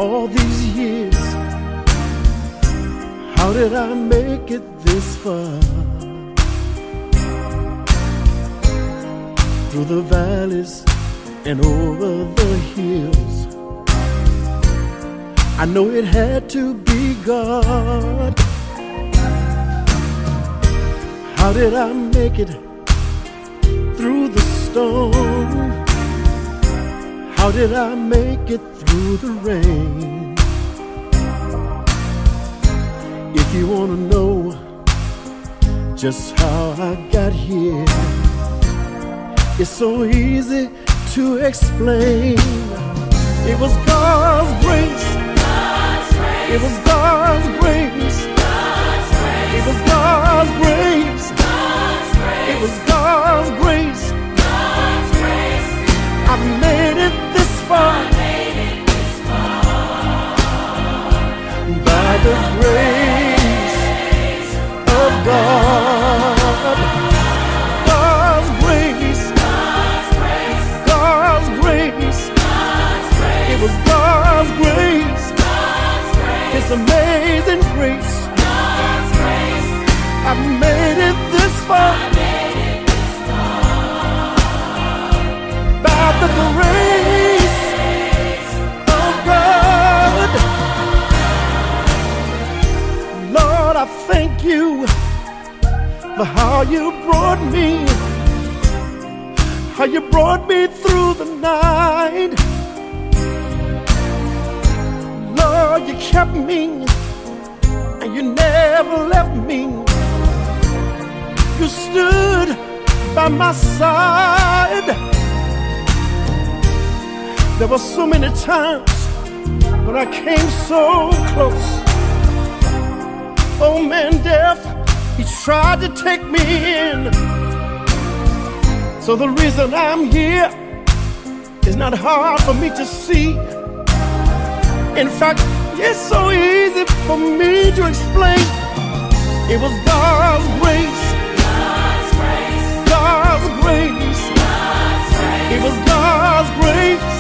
all these years, how did I make it this far? Through the valleys and over the hills, I know it had to be God. How did I make it through the storm? How did I make it through the rain? If you want to know just how I got here, it's so easy to explain. It was God's grace. It was God's grace. It was God's grace. It was God's grace. I made it this far by the grace of God. God's grace. God's grace. It was God's grace. His amazing grace. I made it this far by the grace of God. Lord, I thank you for how you brought me through the night. Lord, you kept me and you never left me. You stood by my side. There were so many times when I came so close. Oh man, death, he tried to take me in. So the reason I'm here is not hard for me to see. In fact, it's so easy for me to explain. It was God's grace. God's grace. It was God's grace.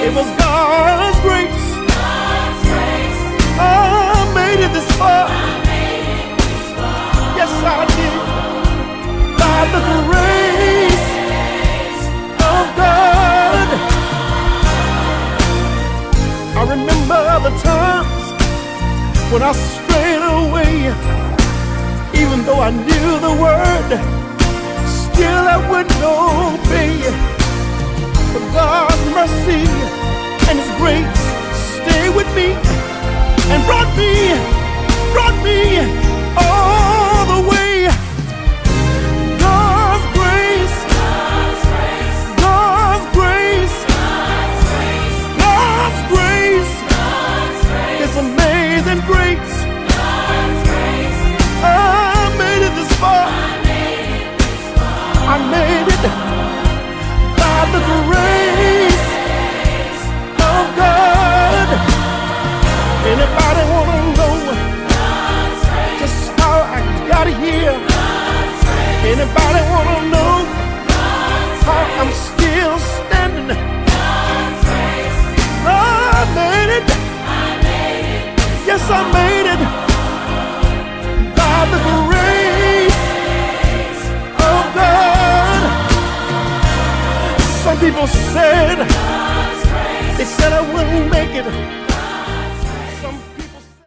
It was God's grace. I made it this far. Yes, I did. By the grace of God. I remember the times when I strayed away. Even though I knew the word, still I wouldn't obey. But God's mercy and His grace stayed with me and brought me all the way. God's grace, God's grace, God's grace, His amazing grace. I made it this far. I made it by the grace of God. Anybody wanna know just how I got here? Anybody wanna know how I'm still standing? I made it. Yes, I made it by the grace of God. Some people said, they said I wouldn't make it.